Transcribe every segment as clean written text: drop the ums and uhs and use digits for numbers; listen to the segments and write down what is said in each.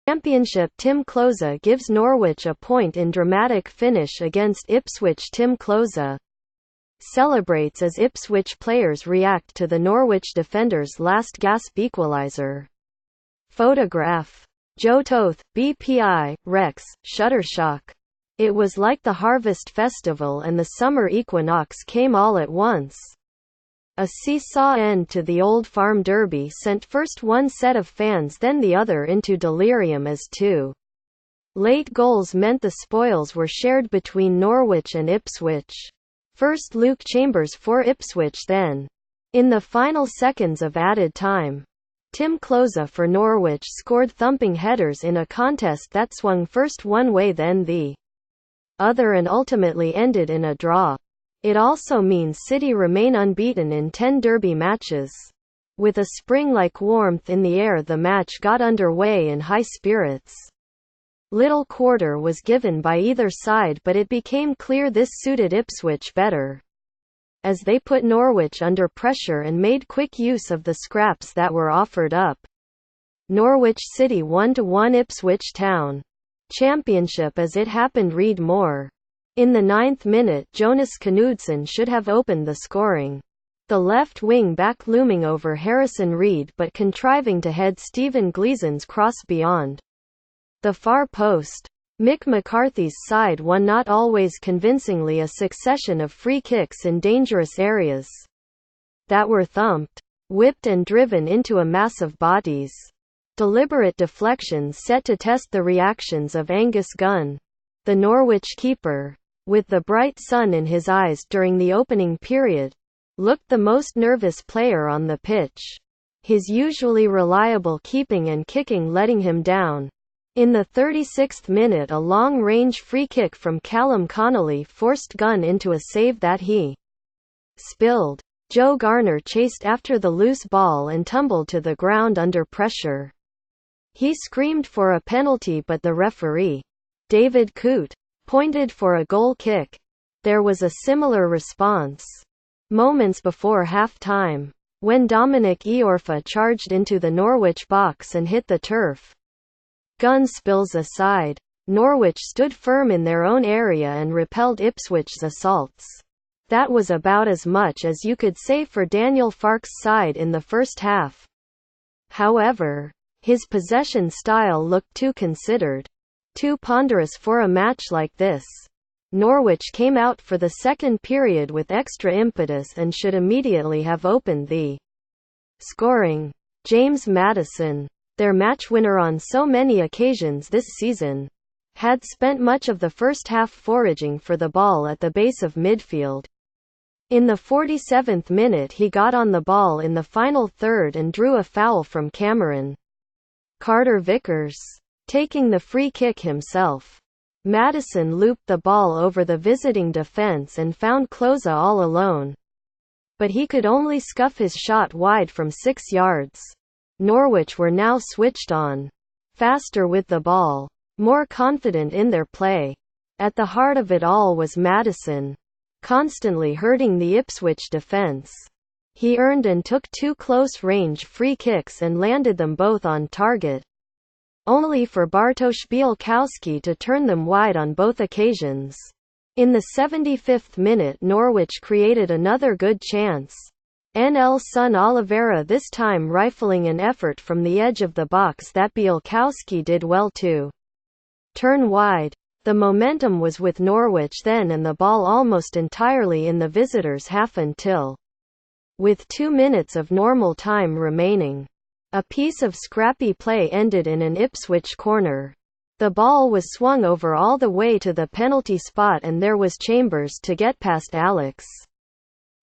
Championship. Timm Klose gives Norwich a point in dramatic finish against Ipswich. Timm Klose celebrates as Ipswich players react to the Norwich defenders' last gasp equaliser. Photograph. Joe Toth, BPI, Rex, Shuttershock. It was like the harvest festival and the summer equinox came all at once. A seesaw end to the Old Farm Derby sent first one set of fans then the other into delirium as two late goals meant the spoils were shared between Norwich and Ipswich. First Luke Chambers for Ipswich then. In the final seconds of added time, Timm Klose for Norwich scored thumping headers in a contest that swung first one way then the other and ultimately ended in a draw. It also means City remain unbeaten in 10 derby matches. With a spring-like warmth in the air, the match got underway in high spirits. Little quarter was given by either side, but it became clear this suited Ipswich better, as they put Norwich under pressure and made quick use of the scraps that were offered up. Norwich City 1-1 Ipswich Town. Championship. As it happened, read more. In the 9th minute, Jonas Knudsen should have opened the scoring. The left wing back looming over Harrison Reed but contriving to head Stephen Gleason's cross beyond the far post. Mick McCarthy's side won not always convincingly a succession of free kicks in dangerous areas that were thumped, whipped and driven into a mass of bodies. Deliberate deflections set to test the reactions of Angus Gunn, the Norwich keeper, with the bright sun in his eyes during the opening period, looked the most nervous player on the pitch, his usually reliable keeping and kicking letting him down. In the 36th minute, a long-range free kick from Callum Connolly forced Gunn into a save that he spilled. Joe Garner chased after the loose ball and tumbled to the ground under pressure. He screamed for a penalty, but the referee, David Coote, pointed for a goal kick. There was a similar response moments before half-time, when Dominic Iorfa charged into the Norwich box and hit the turf. Gunn spills aside. Norwich stood firm in their own area and repelled Ipswich's assaults. That was about as much as you could say for Daniel Farke's side in the first half. However, his possession style looked too considered, too ponderous for a match like this. Norwich came out for the second period with extra impetus and should immediately have opened the scoring. James Maddison, their match winner on so many occasions this season, had spent much of the first half foraging for the ball at the base of midfield. In the 47th minute, he got on the ball in the final third and drew a foul from Cameron Carter-Vickers, taking the free kick himself. Maddison looped the ball over the visiting defence and found Klose all alone, but he could only scuff his shot wide from 6 yards. Norwich were now switched on, faster with the ball, more confident in their play. At the heart of it all was Maddison, constantly hurting the Ipswich defence. He earned and took 2 close-range free kicks and landed them both on target, only for Bartosz Bielkowski to turn them wide on both occasions. In the 75th minute, Norwich created another good chance. Nelson Oliveira this time rifling an effort from the edge of the box that Bielkowski did well to turn wide. The momentum was with Norwich then and the ball almost entirely in the visitors' half until, with 2 minutes of normal time remaining, a piece of scrappy play ended in an Ipswich corner. The ball was swung over all the way to the penalty spot and there was Chambers to get past Alex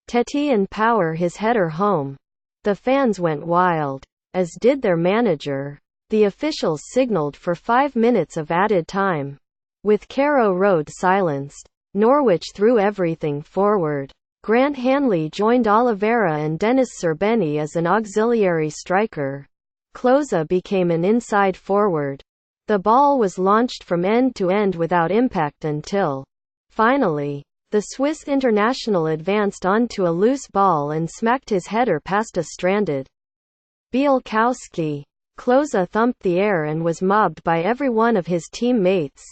Teti and power his header home. The fans went wild, as did their manager. The officials signalled for 5 minutes of added time. With Carrow Road silenced, Norwich threw everything forward. Grant Hanley joined Oliveira and Dennis Serbeni as an auxiliary striker. Klose became an inside forward. The ball was launched from end to end without impact until, finally, the Swiss international advanced onto a loose ball and smacked his header past a stranded Bielkowski. Klose thumped the air and was mobbed by every one of his team mates.